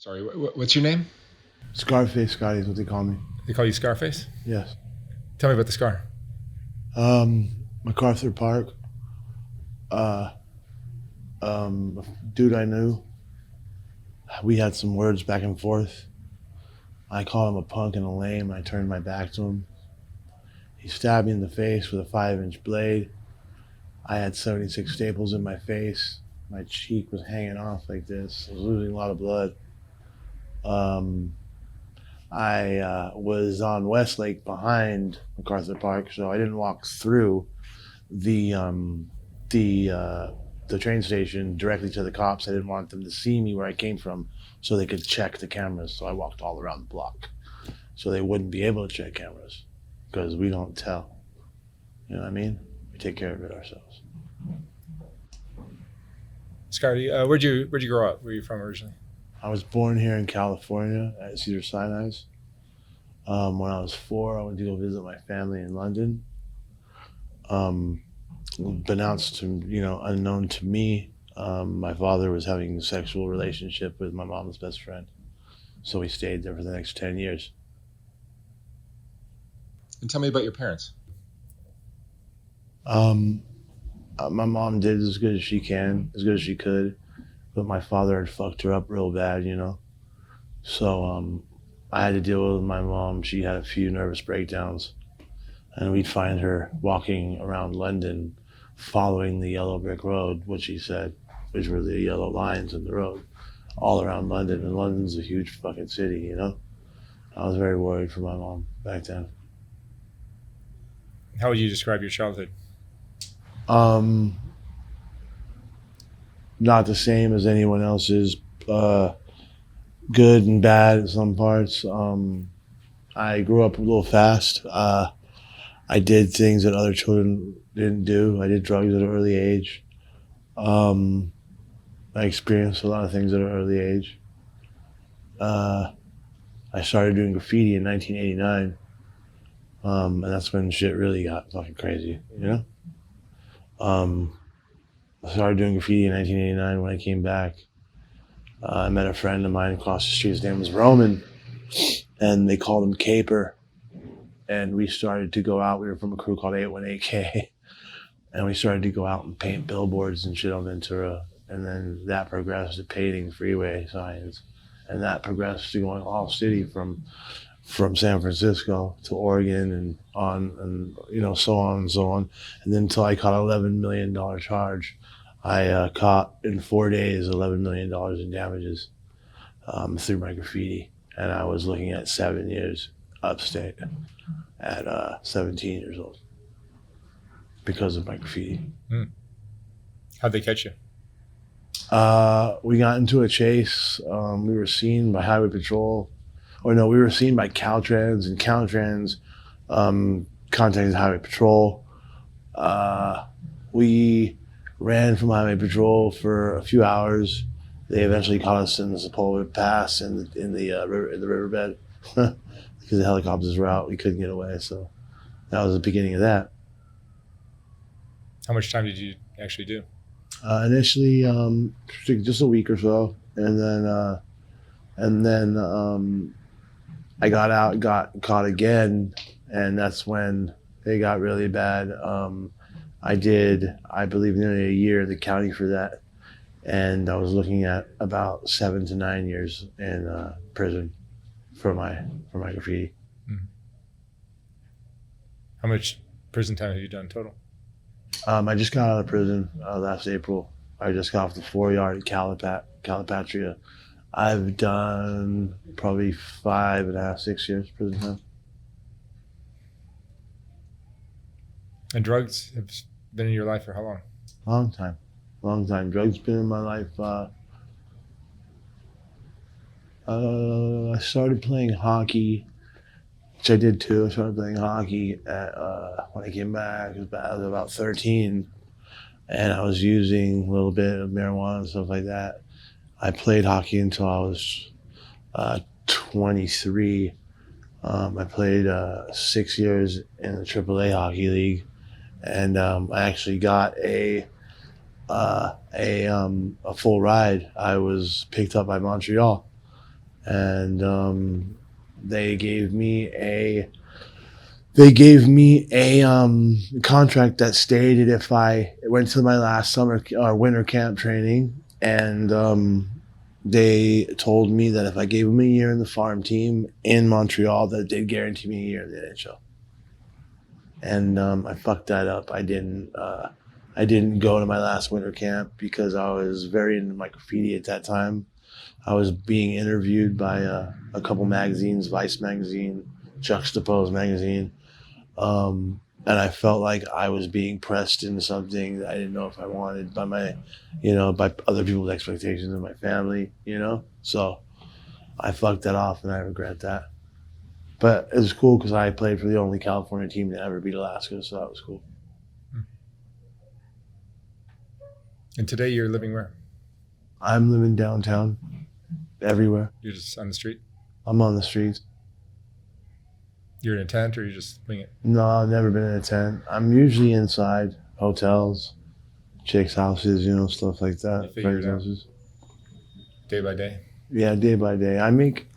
Sorry, what's your name? Scarface Scotty is what they call me. They call you Scarface? Yes. Tell me about the scar. MacArthur Park. Uh, a dude I knew. We had some words back and forth. I called him a punk and a lame. I turned my back to him. He stabbed me in the face with a 5-inch blade. I had 76 staples in my face. My cheek was hanging off like this. I was losing a lot of blood. Um, I was on Westlake behind MacArthur Park, so I didn't walk through the um, the train station directly to the cops. I didn't want them to see me where I came from, so they could check the cameras. So I walked all around the block, so they wouldn't be able to check cameras because we don't tell. You know what I mean? We take care of it ourselves. Scotty, where'd you grow up? Where are you from originally? I was born here in California at Cedar Sinai. When I was 4, I went to go visit my family in London. Um, Announced to unknown to me, my father was having a sexual relationship with my mom's best friend, so we stayed there for the next 10 years. And tell me about your parents. Um, my mom did as good as she could, but my father had fucked her up real bad. So I had to deal with my mom. She had a few nervous breakdowns, and we'd find her walking around London following the yellow brick road, what she said, which were the yellow lines in the road, all around London. And London's a huge fucking city. I was very worried for my mom back then. How would you describe your childhood? Um, Not the same as anyone else's. Good and bad in some parts. I grew up a little fast. I did things that other children didn't do. I did drugs at an early age. Um, I experienced a lot of things at an early age. Uh, I started doing graffiti in 1989, and that's when shit really got fucking crazy. Um, I started doing graffiti in 1989 when I came back. I met a friend of mine across the street. His name was Roman, and they called him Caper. And we started to go out. We were from a crew called 818K, and we started to go out and paint billboards and shit on Ventura. And then that progressed to painting freeway signs, and that progressed to going all city from San Francisco to Oregon and on, and so on and so on. And then until I caught an $11 million charge, I caught in 4 days $11 million in damages through my graffiti, and I was looking at 7 years upstate at 17 years old because of my graffiti. How'd they catch you? We got into a chase. We were seen by Highway Patrol. Or no, we were seen by Caltrans, and Caltrans contacted Highway Patrol. We ran from Highway Patrol for a few hours. They eventually caught us in the Sepulveda Pass in the riverbed because the helicopters were out. We couldn't get away, so that was the beginning of that. How much time did you actually do? Initially, just a week or so, and then I got out, got caught again, and that's when they got really bad. I did, I believe, nearly a year in the county for that, and I was looking at about 7 to 9 years in prison for my graffiti. Mm-hmm. How much prison time have you done total? I just got out of prison last April. I just got off the 4-yard at Calipatria. I've done probably 5.5, 6 years prison time. And drugs have been in your life for how long? Long time. Drugs been in my life. I started playing hockey, which I did too. I started playing hockey when I came back. I was about 13, and I was using a little bit of marijuana and stuff like that. I played hockey until I was 23. I played 6 years in the AAA hockey league, and I actually got a full ride. I was picked up by Montreal, and they gave me a contract that stated if I went to my last summer or winter camp training, and they told me that if I gave them a year in the farm team in Montreal, that they'd guarantee me a year in the NHL. And I fucked that up. I didn't go to my last winter camp because I was very into my graffiti at that time. I was being interviewed by a couple magazines, Vice magazine, Juxtapose magazine, and I felt like I was being pressed into something that I didn't know if I wanted by by other people's expectations of my family, So I fucked that off, and I regret that. But it was cool because I played for the only California team to ever beat Alaska, so that was cool. And today you're living where? I'm living downtown, everywhere. You're just on the street? I'm on the streets. You're in a tent, or you just wing it? No, I've never been in a tent. I'm usually inside hotels, chicks' houses, stuff like that. You figure it Friends' out. houses. Day by day? Yeah, day by day. I make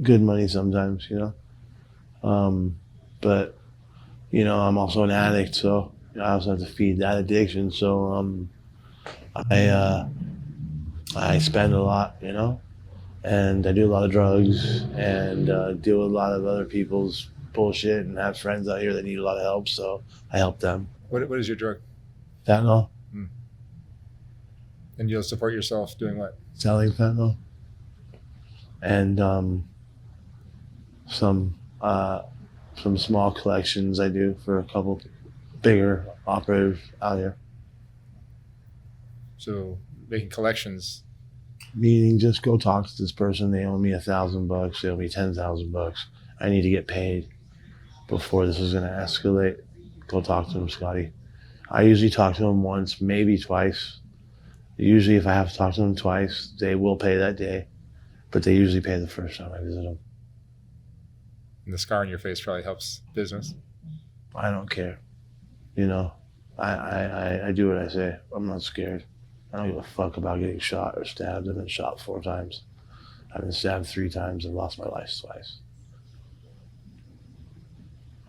good money sometimes, but I'm also an addict, so I also have to feed that addiction. So I spend a lot, and I do a lot of drugs and deal with a lot of other people's bullshit and have friends out here that need a lot of help, so I help them. What is your drug? Fentanyl, And you'll support yourself doing what? selling fentanyl, and some small collections I do for a couple bigger operators out here. So making collections. Meaning, just go talk to this person. They owe me $1,000. They owe me $10,000. I need to get paid before this is going to escalate. Go talk to them, Scotty. I usually talk to them once, maybe twice. Usually, if I have to talk to them twice, they will pay that day, but they usually pay the first time I visit them. And the scar on your face probably helps business. I don't care. I do what I say. I'm not scared. I don't give a fuck about getting shot or stabbed. I've been shot 4 times. I've been stabbed 3 times and lost my life twice.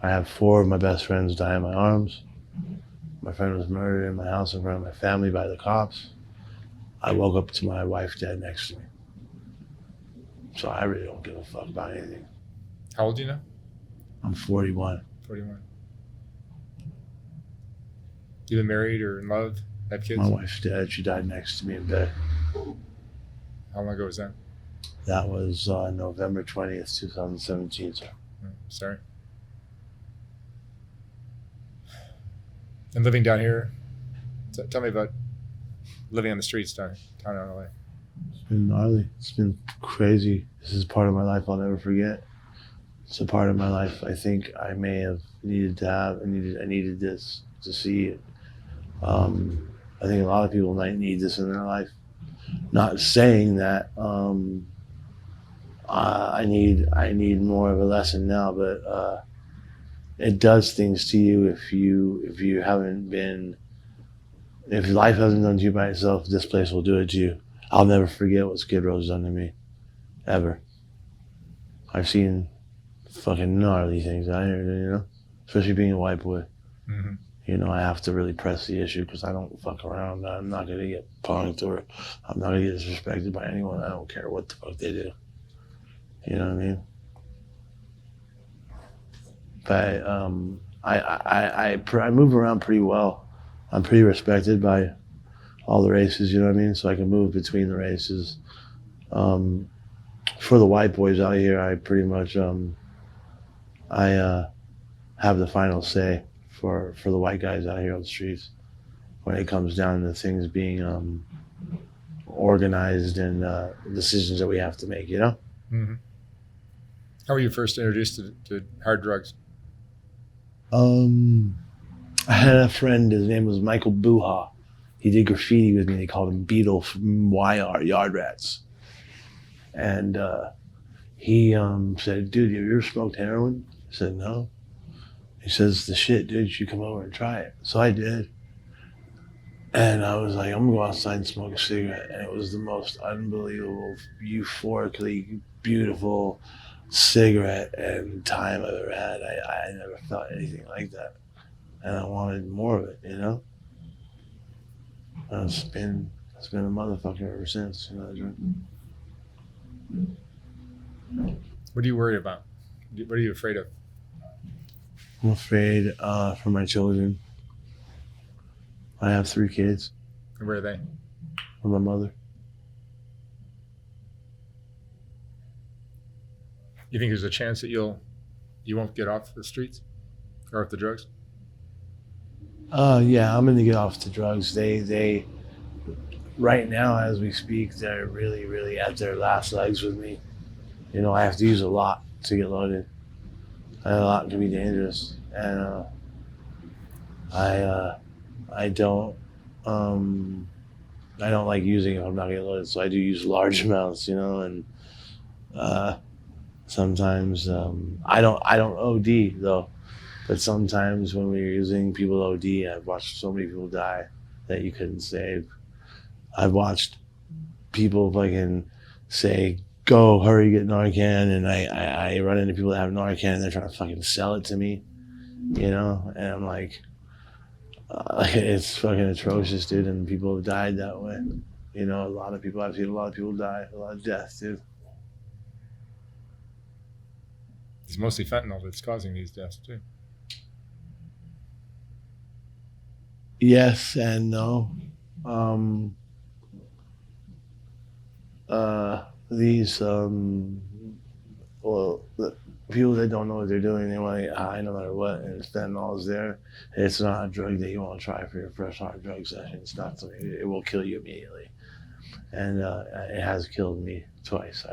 I have 4 of my best friends die in my arms. My friend was murdered in my house in front of my family by the cops. I woke up to my wife dead next to me. So I really don't give a fuck about anything. How old are you now? I'm 41. 41. You been married or in love? Have kids? My wife's dead. She died next to me in bed. How long ago was that? That was November 20th, 2017, sir. Oh, sorry. And living down here, tell me about living on the streets down in LA. It's been gnarly. It's been crazy. This is part of my life I'll never forget. It's a part of my life I think I may have needed to have. I needed this to see it. I think a lot of people might need this in their life. Not saying that I need more of a lesson now, but it does things to you if life hasn't done to you by itself. This place will do it to you. I'll never forget what Skid Row's done to me, ever. I've seen fucking gnarly things out here, especially being a white boy. Mm-hmm. I have to really press the issue because I don't fuck around. I'm not going to get punked or I'm not going to get disrespected by anyone. I don't care what the fuck they do. You know what I mean? But I move around pretty well. I'm pretty respected by all the races, you know what I mean? So I can move between the races. For the white boys out here, I pretty much I have the final say for the white guys out here on the streets when it comes down to things being organized and decisions that we have to make, Mm-hmm. How were you first introduced to hard drugs? I had a friend, his name was Michael Buha. He did graffiti with me. They called him Beetle from YR, Yard Rats. And he said, dude, have you ever smoked heroin? I said, no. He says, the shit, dude, you should come over and try it. So I did. And I was like, I'm gonna go outside and smoke a cigarette. And it was the most unbelievable, euphorically beautiful cigarette and time I've ever had. I never felt anything like that. And I wanted more of it, you know? And it's been a motherfucker ever since, you know, I drink. What do you worry about? What are you afraid of? I'm afraid for my children. I have 3 kids And where are they? with my mother. You think there's a chance that you won't get off the streets or off the drugs? Yeah, I'm gonna get off the drugs. They right now as we speak, they're really, really at their last legs with me. You know, I have to use a lot to get loaded. And a lot can be dangerous. And I don't I don't like using if I'm not getting loaded, so I do use large amounts, you know, and sometimes I don't OD though. But sometimes when we're using, people OD. I've watched so many people die that you couldn't save. I've watched people fucking say, go, hurry, get Narcan. And I run into people that have Narcan and they're trying to fucking sell it to me, you know? And I'm like, it's fucking atrocious, dude. And people have died that way. You know, I've seen a lot of people die, a lot of death, dude. It's mostly fentanyl that's causing these deaths too. Yes and no. These well, the people that don't know what they're doing, they want to get high no matter what, and fentanyl is there. It's not a drug that you want to try for your first hard drug session. It's not something, it will kill you immediately, and it has killed me twice.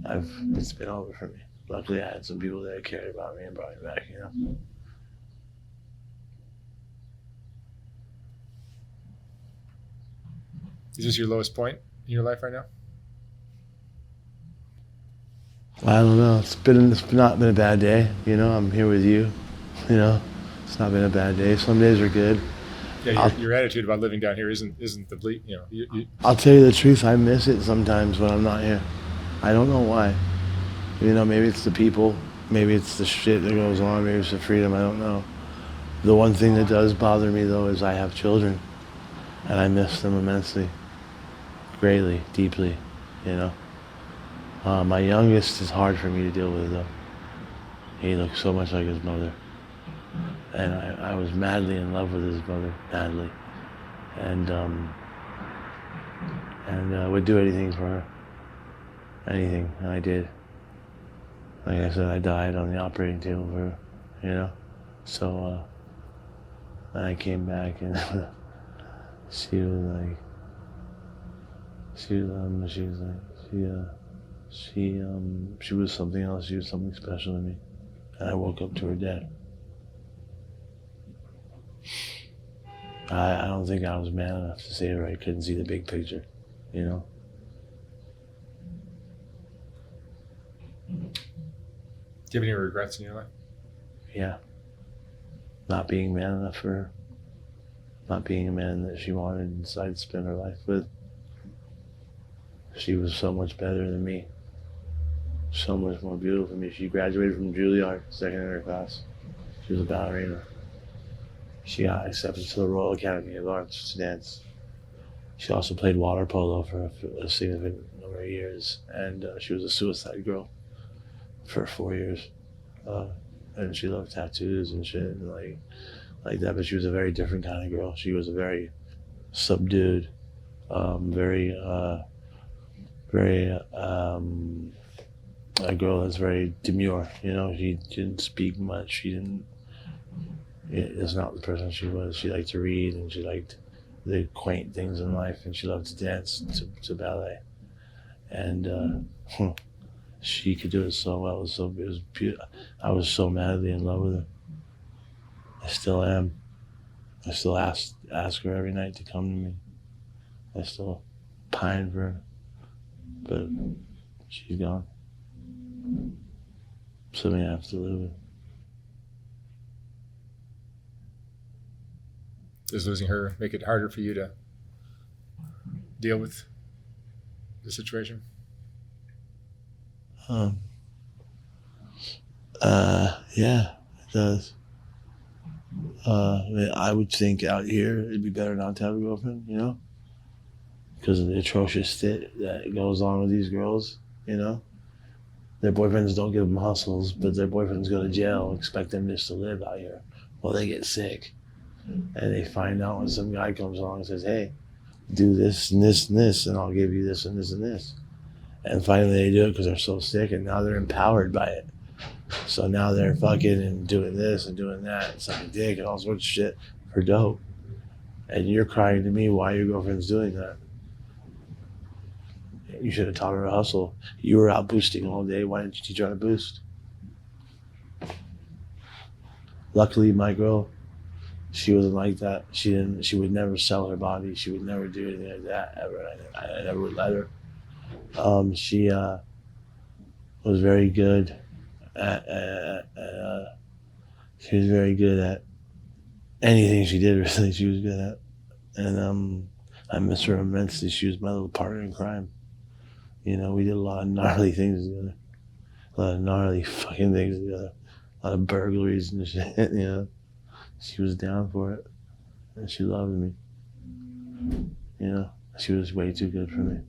It's been over for me. Luckily, I had some people that cared about me and brought me back. You know. Is this your lowest point in your life right now? I don't know. It's not been a bad day. You know, I'm here with you. You know, it's not been a bad day. Some days are good. Yeah, your attitude about living down here isn't the bleak. You know, I'll tell you the truth. I miss it sometimes when I'm not here. I don't know why. You know, maybe it's the people. Maybe it's the shit that goes on. Maybe it's the freedom. I don't know. The one thing that does bother me though is I have children, and I miss them immensely, greatly, deeply. You know. My youngest is hard for me to deal with though. He looks so much like his mother. And I was madly in love with his mother, madly. And would do anything for her. Anything, and I did. Like I said, I died on the operating table for her, you know? So, then I came back and she was something else. She was something special to me. And I woke up to her dead. I don't think I was man enough to save her. I couldn't see the big picture, you know? do you have any regrets in your life? Yeah. Not being man enough for her. Not being a man that she wanted and decided to spend her life with. She was so much better than me. So much more beautiful than me. She graduated from Juilliard, second in her class. She was a ballerina. She got accepted to the Royal Academy of Arts to dance. She also played water polo for a significant number of years, and she was a suicide girl for 4 years. And she loved tattoos and shit and like that, but she was a very different kind of girl. She was a very subdued, a girl that's very demure. You know, she didn't speak much. It's not the person she was. She liked to read and she liked the quaint things in life, and she loved to dance to ballet. And she could do it so well. It was beautiful. I was so madly in love with her. I still am. I still ask her every night to come to me. I still pine for her, but she's gone. Something I have to live with. Does losing her make it harder for you to deal with the situation? Yeah, it does. I mean, I would think out here it'd be better not to have a girlfriend, you know, because of the atrocious shit that goes on with these girls, you know. Their boyfriends don't give them hustles, but their boyfriends go to jail and expect them just to live out here. Well, they get sick, and they find out when some guy comes along and says, "Hey, do this and this and this, and I'll give you this and this and this." And finally, they do it because they're so sick, and now they're empowered by it. So now they're fucking and doing this and doing that, and sucking dick and all sorts of shit for dope. And you're crying to me why your girlfriend's doing that. You should have taught her to hustle. You were out boosting all day. Why didn't you teach her how to boost? Luckily, my girl, she wasn't like that. She would never sell her body. She would never do anything like that ever. I never would let her. She was very good she was very good at anything she did. Really, she was good at, and I miss her immensely. She was my little partner in crime. You know, we did a lot of gnarly things together, a lot of gnarly fucking things together, a lot of burglaries and shit. You know, she was down for it, and she loved me. You know, she was way too good for me.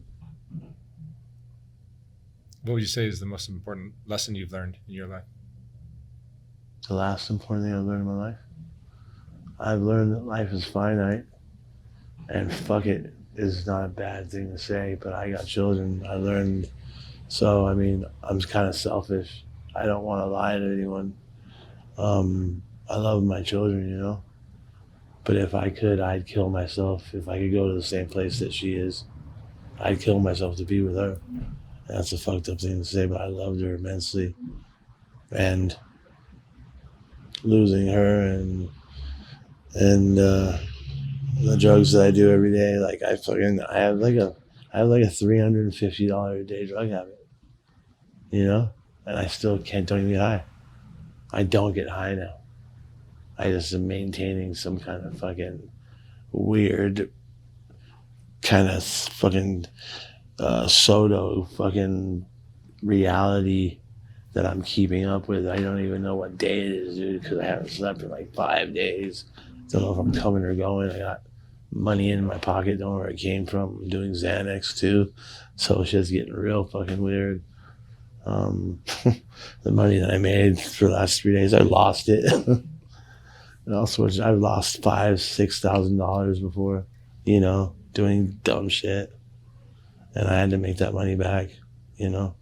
What would you say is the most important lesson you've learned in your life? The last important thing I've learned in my life? I've learned that life is finite, and fuck it is not a bad thing to say, but I got children. I learned, so I mean, I'm kind of selfish. I don't want to lie to anyone. I love my children, you know, but if I could, I'd kill myself. If I could go to the same place that she is, I'd kill myself to be with her. That's a fucked up thing to say, but I loved her immensely. And losing her and the drugs that I do every day, like I have like a $350 a day drug habit, you know, and I still don't even get high. I don't get high now. I just am maintaining some kind of fucking weird kind of fucking pseudo fucking reality that I'm keeping up with. I don't even know what day it is, dude, because I haven't slept in like 5 days. Don't know if I'm coming or going. I got money in my pocket, don't know where it came from. I'm doing Xanax too, so shit's getting real fucking weird. The money that I made for the last 3 days, I lost it. And also, I've lost $5,000-$6,000 before, you know, doing dumb shit. And I had to make that money back, you know.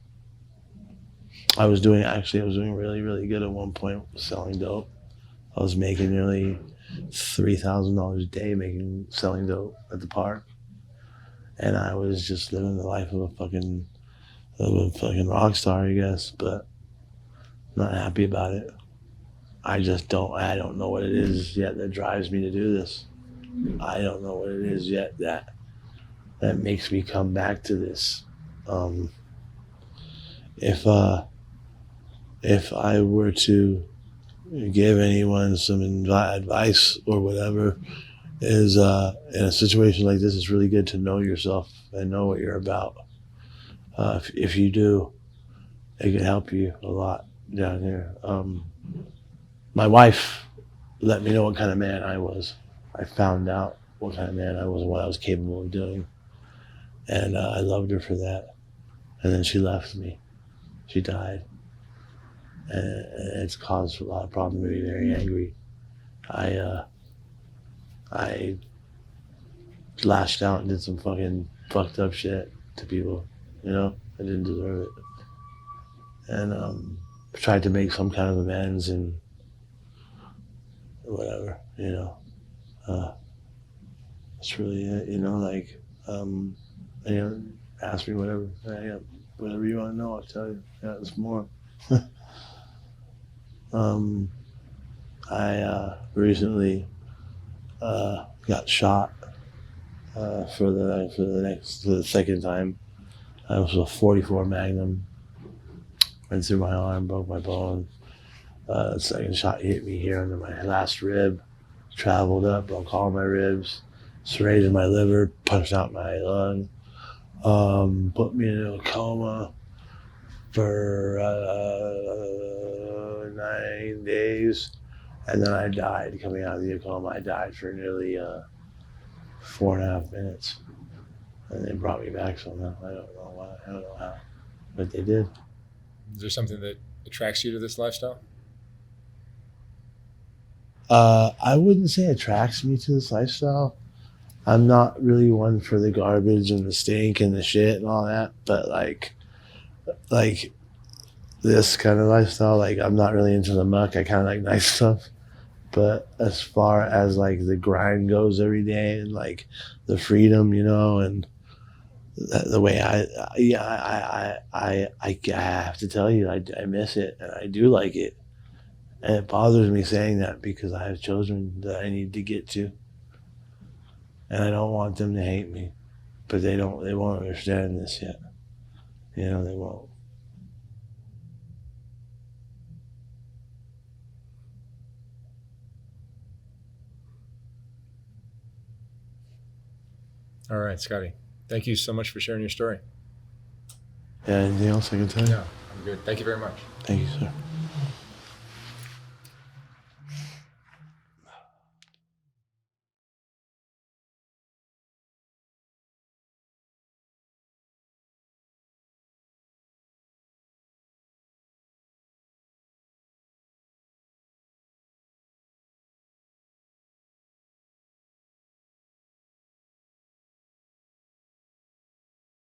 I was doing really, really good at one point selling dope. I was making nearly $3,000 a day selling dope at the park. And I was just living the life of a fucking rock star, I guess, but not happy about it. I don't know what it is yet that drives me to do this. I don't know what it is yet that makes me come back to this. If I were to give anyone some advice or whatever, is in a situation like this, it's really good to know yourself and know what you're about. If you do, it can help you a lot down here. My wife let me know what kind of man I was. I found out what kind of man I was and what I was capable of doing. And I loved her for that. And then she left me. She died. And it's caused a lot of problems, made me very angry. I lashed out and did some fucking fucked up shit to people, you know? I didn't deserve it. And tried to make some kind of amends and whatever, you know. That's really it, you know, like, you know, ask me whatever. Whatever you want to know, I'll tell you. Yeah, there's more. I recently got shot for the second time. It was a .44 Magnum. Went through my arm, broke my bone. The second shot hit me here under my last rib, traveled up, broke all my ribs, serrated my liver, punched out my lung, put me in a coma for 9 days, and then I died coming out of the coma. I died for nearly 4.5 minutes, and they brought me back somehow. I don't know why. I don't know how, but they did. Is there something that attracts you to this lifestyle? I wouldn't say attracts me to this lifestyle. I'm not really one for the garbage and the stink and the shit and all that, but like this kind of lifestyle, like I'm not really into the muck. I kind of like nice stuff. But as far as like the grind goes every day and like the freedom, and the way I have to tell you, I miss it and I do like it. And it bothers me saying that because I have children that I need to get to. And I don't want them to hate me. But they won't understand this yet. They won't. All right, Scotty. Thank you so much for sharing your story. Yeah, anything else I can tell you? No, I'm good. Thank you very much. Thank you, sir.